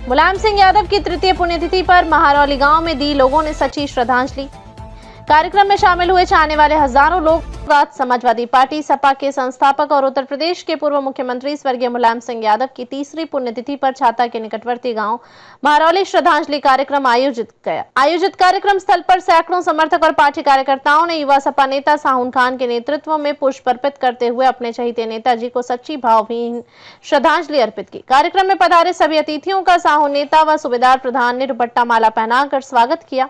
मुलायम सिंह यादव की तृतीय पुण्यतिथि पर महारौली गांव में दी लोगों ने सच्ची श्रद्धांजलि। कार्यक्रम में शामिल हुए आने वाले हजारों लोग समाजवादी पार्टी सपा के संस्थापक और उत्तर प्रदेश के पूर्व मुख्यमंत्री स्वर्गीय मुलायम सिंह यादव की तीसरी पुण्यतिथि पर छाता के निकटवर्ती गांव महारौली श्रद्धांजलि कार्यक्रम आयोजित कार्यक्रम स्थल पर सैकड़ों समर्थक और पार्टी कार्यकर्ताओं ने युवा सपा नेता साहुन खान के नेतृत्व में पुष्प अर्पित करते हुए अपने चहीते नेताजी को सच्ची भावभीनी श्रद्धांजलि अर्पित की। कार्यक्रम में पधारे सभी अतिथियों का साहुन नेता व सूबेदार प्रधान ने दुपट्टा माला पहनाकर स्वागत किया।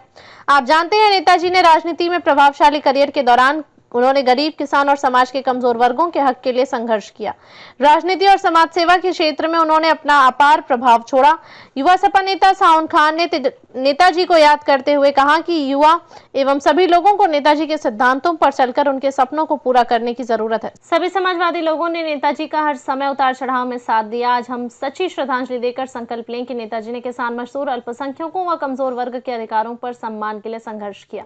आप जानते हैं, नेताजी ने राजनीति में प्रभावशाली करियर के दौरान उन्होंने गरीब, किसान और समाज के कमजोर वर्गों के हक के लिए संघर्ष किया। राजनीति और समाज सेवा के क्षेत्र में उन्होंने अपना अपार प्रभाव छोड़ा। युवा सपा नेता साहुन खान ने नेताजी को याद करते हुए कहा कि युवा एवं सभी लोगों को नेताजी के सिद्धांतों पर चलकर उनके सपनों को पूरा करने की जरूरत है। सभी समाजवादी लोगों ने नेताजी का हर समय उतार चढ़ाव में साथ दिया। आज हम सच्ची श्रद्धांजलि देकर संकल्प लें कि नेताजी ने किसान, मजदूर, अल्पसंख्यकों व कमजोर वर्ग के अधिकारों पर सम्मान के लिए संघर्ष किया।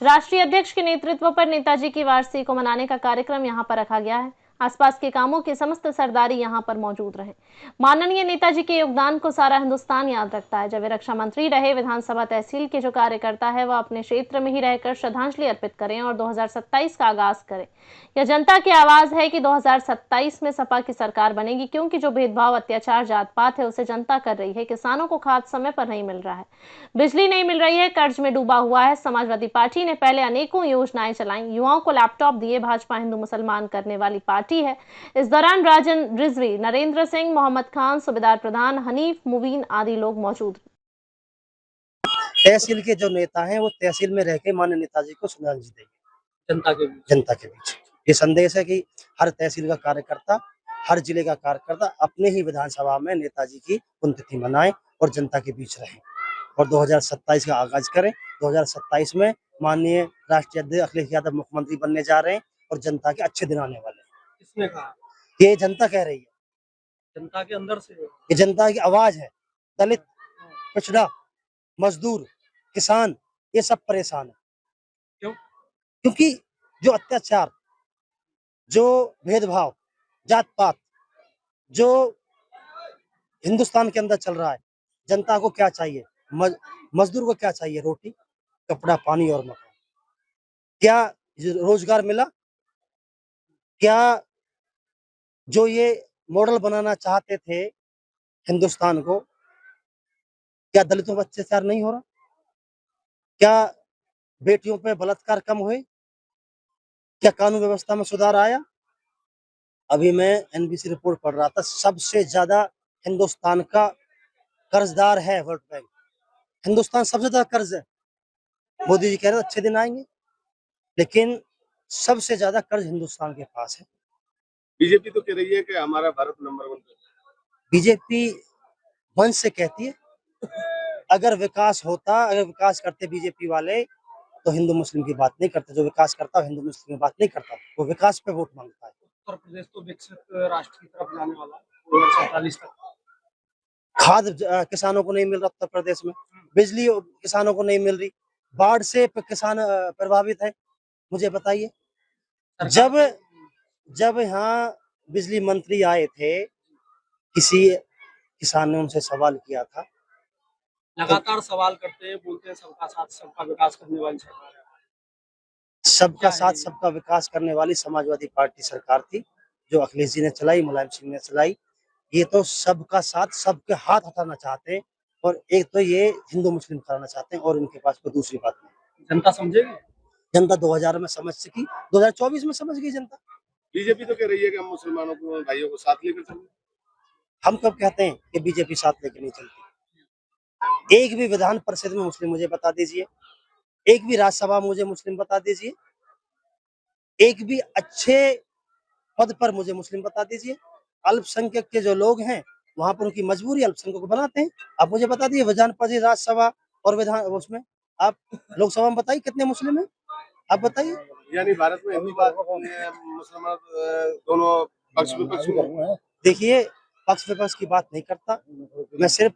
राष्ट्रीय अध्यक्ष के नेतृत्व पर नेताजी की वारसी को मनाने का कार्यक्रम यहां पर रखा गया है। आसपास के कामों की समस्त सरदारी यहां पर मौजूद रहे। माननीय नेताजी के योगदान को सारा हिंदुस्तान याद रखता है। जब वे रक्षा मंत्री रहे, विधानसभा तहसील के जो कार्यकर्ता है वह अपने क्षेत्र में ही रहकर श्रद्धांजलि अर्पित करें और 2027 का आगाज करें। यह जनता की आवाज है कि 2027 में सपा की सरकार बनेगी, क्योंकि जो भेदभाव, अत्याचार, जात पात है उसे जनता कर रही है। किसानों को खाद समय पर नहीं मिल रहा है, बिजली नहीं मिल रही है, कर्ज में डूबा हुआ है। समाजवादी पार्टी ने पहले अनेकों योजनाएं चलाई, युवाओं को लैपटॉप दिए। भाजपा हिंदू मुसलमान करने वाली पार्टी है। इस दौरान राजन रिजवी, नरेंद्र सिंह, मोहम्मद खान, सूबेदार प्रधान हनीफ, मुबीन आदि लोग मौजूद। तहसील के जो नेता हैं वो तहसील में रह के माननीय नेताजी को श्रद्धांजलि देंगे जनता के बीच। ये संदेश है कि हर तहसील का कार्यकर्ता, हर जिले का कार्यकर्ता अपने ही विधानसभा में नेताजी की पुण्यतिथि मनाएं और जनता के बीच रहें और 2027 का आगाज करें। 2027 में माननीय राष्ट्रीय अध्यक्ष अखिलेश यादव मुख्यमंत्री बनने जा रहे हैं और जनता के अच्छे दिन आने वाले हैं। किसने कहा? ये जनता कह रही है, जनता के अंदर से। ये जनता की आवाज है। दलित, पिछड़ा, मजदूर, किसान, ये सब परेशान है। क्यों? क्योंकि जो अत्याचार, जो भेदभाव, जात पात जो हिंदुस्तान के अंदर चल रहा है, जनता को क्या चाहिए? मजदूर को क्या चाहिए? रोटी, कपड़ा, पानी और मकान। क्या रोजगार मिला? क्या जो ये मॉडल बनाना चाहते थे हिंदुस्तान को, क्या दलितों पर अत्याचार नहीं हो रहा? क्या बेटियों पे बलात्कार कम हुए? क्या कानून व्यवस्था में सुधार आया? अभी मैं एनबीसी रिपोर्ट पढ़ रहा था, सबसे ज्यादा हिंदुस्तान का कर्जदार है वर्ल्ड बैंक। हिंदुस्तान सबसे ज्यादा कर्ज है। मोदी जी कह रहे हैं अच्छे दिन आएंगे, लेकिन सबसे ज्यादा कर्ज हिंदुस्तान के पास है। बीजेपी तो कह रही है कि हमारा भारत नंबर 1 पे। बीजेपी वंश से कहती है, अगर विकास होता, अगर विकास करते बीजेपी वाले तो हिंदू मुस्लिम की बात नहीं करते। जो विकास करता है हिंदू मुस्लिम की बात नहीं करता, वो विकास पे वोट मांगता है। उत्तर प्रदेश तो विकसित राष्ट्र की तरफ जाने वाला है 2047 तक। खाद किसानों को नहीं मिल रहा उत्तर प्रदेश में, बिजली किसानों को नहीं मिल रही, बाढ़ से किसान प्रभावित है। मुझे बताइए, जब यहाँ बिजली मंत्री आए थे, किसी किसान ने उनसे सवाल किया था। लगातार सवाल करते हैं, बोलते हैं सबका साथ सबका विकास करने वाली सरकार है। सबका साथ सबका विकास करने वाली समाजवादी पार्टी सरकार थी, जो अखिलेश जी ने चलाई, मुलायम सिंह ने चलाई। ये तो सबका साथ सबके हाथ हटाना चाहते हैं और एक तो ये हिंदू मुस्लिम कराना चाहते हैं और इनके पास कोई दूसरी बात नहीं। जनता समझेगी? जनता 2000 में समझ सकी, 2024 में समझ गई जनता। बीजेपी तो कह रही है कि हम मुसलमानों को, भाइयों को साथ लेकर चलेंगे। हम कब कहते हैं कि बीजेपी साथ लेकर नहीं चलती? एक भी विधान परिषद में मुस्लिम मुझे बता दीजिए, एक भी राज्यसभा में मुझे मुस्लिम बता दीजिए, एक भी अच्छे पद पर मुझे मुस्लिम बता दीजिए। अल्पसंख्यक के जो लोग हैं वहां पर उनकी मजबूरी अल्पसंख्यकों को बनाते हैं। आप मुझे बता दीजिए, विधान परिषद, राज्यसभा और विधान उसमें आप लोकसभा में बताइए कितने मुस्लिम हैं, आप बताइए। यानी भारत में हिंदू मुसलमान दोनों पक्ष विपक्ष। देखिए, पक्ष विपक्ष की बात नहीं करता मैं, सिर्फ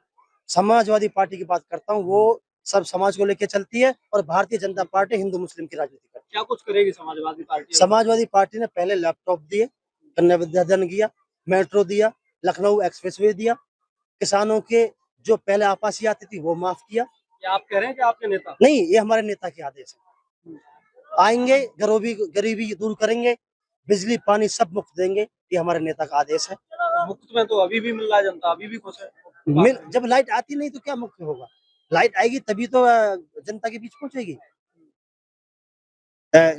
समाजवादी पार्टी की बात करता हूँ। वो सब समाज को लेकर चलती है और भारतीय जनता पार्टी हिंदू मुस्लिम की राजनीति करती है। क्या कुछ करेगी समाजवादी पार्टी? समाजवादी पार्टी ने पहले लैपटॉप दिए, कन्या विद्याधन किया, मेट्रो दिया, लखनऊ एक्सप्रेसवे दिया, किसानों के जो पहले आपासी आती थी वो माफ किया। ये आप कह रहे हैं कि आपके नेता? नहीं, ये हमारे नेता के आदेश है। आएंगे, गरीबी दूर करेंगे, बिजली पानी सब मुफ्त देंगे, ये हमारे नेता का आदेश है। मुफ्त में तो अभी भी मिल रहा है, जनता अभी भी खुश है। जब लाइट आती नहीं तो क्या मुफ्त होगा? लाइट आएगी तभी तो जनता के बीच पहुंचेगी।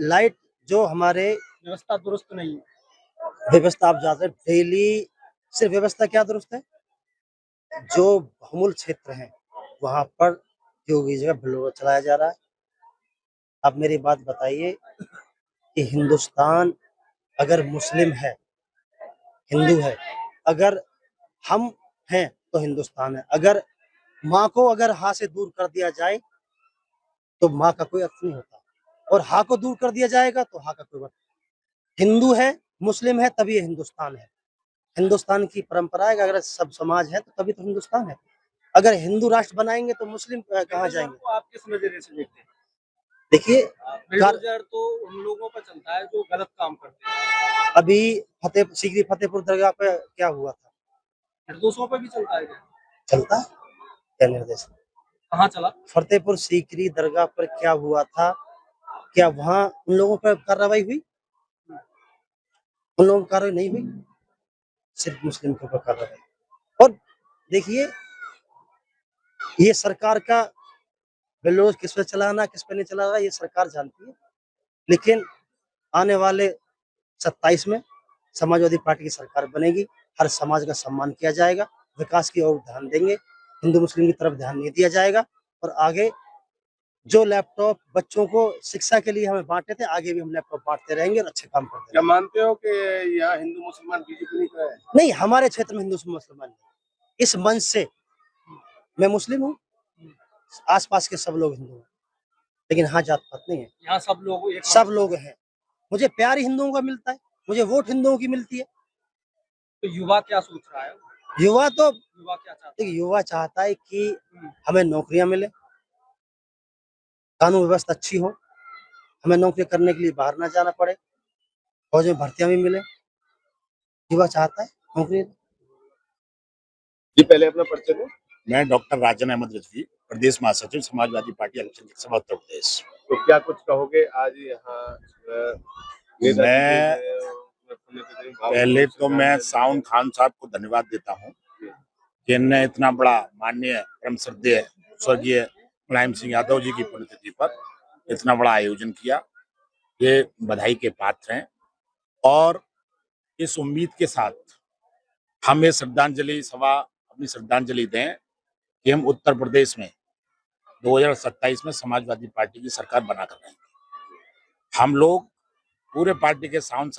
लाइट जो हमारे व्यवस्था दुरुस्त नहीं है। व्यवस्था आप जाते हैं डेली, सिर्फ व्यवस्था क्या दुरुस्त है? जो बहुमूल क्षेत्र है वहां पर योगी जगह ब्लोर चलाया जा रहा है। आप मेरी बात बताइए कि हिंदुस्तान अगर मुस्लिम है, हिंदू है, अगर हम हैं तो हिंदुस्तान है। अगर माँ को अगर हा से दूर कर दिया जाए तो माँ का कोई अर्थ नहीं होता, और हा को दूर कर दिया जाएगा तो हा का कोई अर्थ। हिंदू है, मुस्लिम है, तभी ये हिंदुस्तान है। हिंदुस्तान की परंपरा है कि अगर सब समाज है तो तभी तो हिंदुस्तान है। अगर हिंदू राष्ट्र बनाएंगे तो मुस्लिम कहाँ जाएंगे? को आप किस नजरिए से देखते हैं? देखिए, बिल्डोजर तो उन लोगों पर चलता है जो गलत काम करते हैं। अभी सीकरी फतेहपुर दरगाह पे क्या हुआ था? निर्दोषों पर भी चलता है क्या? चलता है क्या निर्देश? कहाँ चला? फतेहपुर सीकरी दरगाह पर क्या हुआ था? क्या वहां उन लोगों पर कार्रवाई हुई? उन लोगों पर कार्रवाई नहीं हुई, सिर्फ मुस्लिम के ऊपर कार्रवाई। और देखिए, ये सरकार का बिलोज किस पे चलाना, किस पे नहीं चलाना, ये सरकार जानती है। लेकिन आने वाले 27 में समाजवादी पार्टी की सरकार बनेगी, हर समाज का सम्मान किया जाएगा, विकास की ओर ध्यान देंगे, हिंदू मुस्लिम की तरफ ध्यान नहीं दिया जाएगा। और आगे जो लैपटॉप बच्चों को शिक्षा के लिए हमें बांटे थे, आगे भी हम लैपटॉप बांटते रहेंगे और अच्छे काम करते क्या रहेंगे। मानते हो कि यहाँ हिंदू मुसलमान बीजेपी नहीं है? नहीं, हमारे क्षेत्र में हिंदू मुसलमान नहीं। इस मंच से मैं मुस्लिम हूँ, आसपास के सब लोग हिंदू हैं, लेकिन हाँ जात पात नहीं है। यहाँ सब लोग एक सब लोग हैं। मुझे प्यार ही हिंदुओं का मिलता है, मुझे वोट हिंदुओं की मिलती है। तो युवा क्या सोच रहा है? युवा तो युवा क्या चाहता है? युवा चाहता है कि हमें नौकरियां मिले, कानून व्यवस्था अच्छी हो, हमें नौकरी करने के लिए बाहर ना जाना पड़े, फौज में भर्तियां भी मिले। युवा चाहता है नौकरी। जी पहले अपना परिचय दो। मैं डॉक्टर राजन अहमद रिजवी, प्रदेश महासचिव समाजवादी पार्टी अल्पसंख्यक सभा उत्तर प्रदेश। तो क्या कुछ कहोगे आज यहाँ मैं पहले तो मैं साउन खान साहब को धन्यवाद देता हूँ कि इन्होंने इतना बड़ा माननीय परम श्रद्धेय स्वर्गीय मुलायम सिंह यादव जी की पुण्यतिथि पर इतना बड़ा आयोजन किया। ये बधाई के पात्र हैं और इस उम्मीद के साथ हम ये श्रद्धांजलि सभा अपनी श्रद्धांजलि दें कि हम उत्तर प्रदेश में 2027 में समाजवादी पार्टी की सरकार बना कर रहेंगे। हम लोग पूरे पार्टी के साउन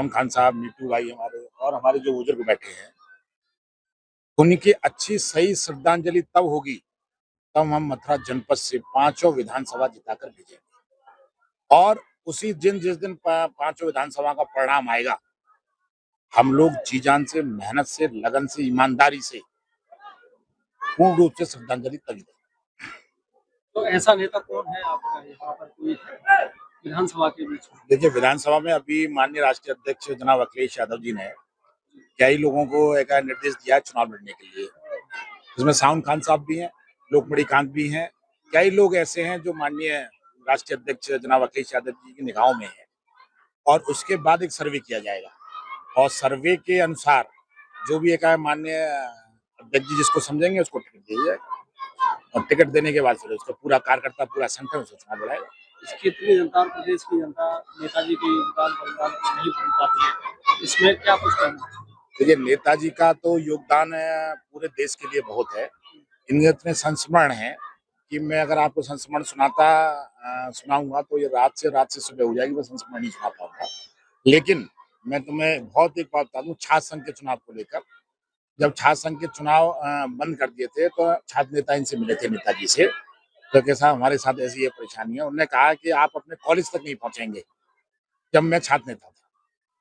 खान साहब, नीटू भाई हमारे और हमारे जो बुजुर्ग बैठे हैं, उनकी अच्छी सही श्रद्धांजलि तब होगी तब हम मथुरा जनपद से 5 विधानसभा जिताकर भेजेंगे। और उसी जिस दिन 5 विधानसभा का परिणाम आएगा, हम लोग जी जान से, मेहनत से, लगन से, ईमानदारी से पूर्ण रूप से श्रद्धांजलि तभी देंगे। तो ऐसा नेता कौन है आपका यहाँ पर कोई विधानसभा के बीच में? देखिए, विधानसभा में अभी माननीय राष्ट्रीय अध्यक्ष जनाब अखिलेश यादव जी ने कई लोगों को एक निर्देश दिया है चुनाव लड़ने के लिए, जिसमें साउन खान साहब भी हैं, लोकमणि कांत भी हैं, कई लोग ऐसे हैं जो माननीय राष्ट्रीय अध्यक्ष जनाब अखिलेश यादव जी की निगाहों में है। और उसके बाद एक सर्वे किया जाएगा और सर्वे के अनुसार जो भी एक माननीय अध्यक्ष जी जिसको समझेंगे उसको टिकट दिया जाएगा और टिकट देने के बाद फिर उसका पूरा कार्यकर्ता, पूरा संगठन उसको चुनाव लड़ाएगा। इस क्षेत्रीय जनता और प्रदेश की जनता नेताजी के योगदान पर नहीं भूल पाती है, इसमें क्या कुछ कहना है? देखिए, नेताजी का तो योगदान पूरे देश के लिए बहुत है। इनके इतने संस्मरण हैं कि मैं अगर आपको संस्मरण सुनाऊंगा तो ये रात से सुबह हो जाएगी, मैं संस्मरण नहीं सुना पाऊंगा। लेकिन मैं तुम्हें बहुत एक बात बता दूं, छात्र संघ के चुनाव को लेकर, जब छात्र संघ के चुनाव बंद कर दिए थे तो छात्र नेता इनसे मिले थे नेताजी से, तो कैसा हमारे साथ ऐसी ये परेशानी है। उन्होंने कहा कि आप अपने कॉलेज तक नहीं पहुंचेंगे। जब मैं छात्र नेता था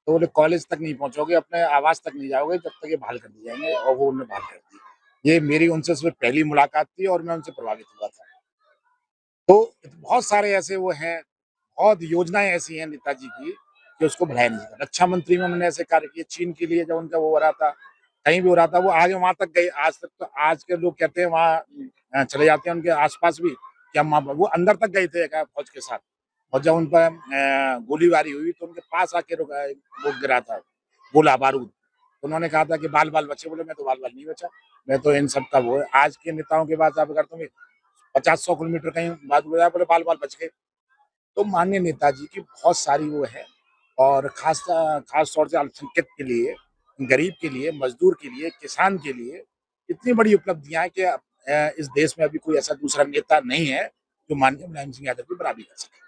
तो बोले कॉलेज तक नहीं पहुंचोगे, अपने आवास तक नहीं जाओगे जब तक ये बहाल कर दी जाएंगे, और वो उन्होंने बहाल कर दी। ये मेरी उनसे सिर्फ पहली मुलाकात थी और मैं उनसे प्रभावित हुआ था। तो बहुत सारे ऐसे वो हैं, बहुत योजनाएं ऐसी हैं नेताजी की कि उसको भुलाया नहीं सकता। रक्षा मंत्री में उन्होंने ऐसे कार्य किए, चीन के लिए जब उनका वो हो रहा था कहीं भी हो रहा था वो आगे वहां तक गए। आज तक तो आज के लोग कहते हैं वहां चले जाते हैं उनके आसपास भी कि हम वो अंदर तक गए थे फौज के साथ। और जब उन पर गोलीबारी हुई तो उनके पास आके वो गिरा था गोला बारूद। तो उन्होंने कहा था कि बाल बाल बचे। बोले मैं तो बाल बाल नहीं बचा, मैं तो इन सब का वो है। आज के नेताओं के बाद आप अगर तुम्हें 50-100 किलोमीटर कहीं बाद बोले बाल बाल बच गए। तो माननीय नेताजी की बहुत सारी वो है, और खास तौर से अल्पसंख्यक के लिए, गरीब के लिए, मजदूर के लिए, किसान के लिए इतनी बड़ी उपलब्धियां हैं कि इस देश में अभी कोई ऐसा दूसरा नेता नहीं है जो माननीय मुलायम सिंह यादव की बराबरी कर सके।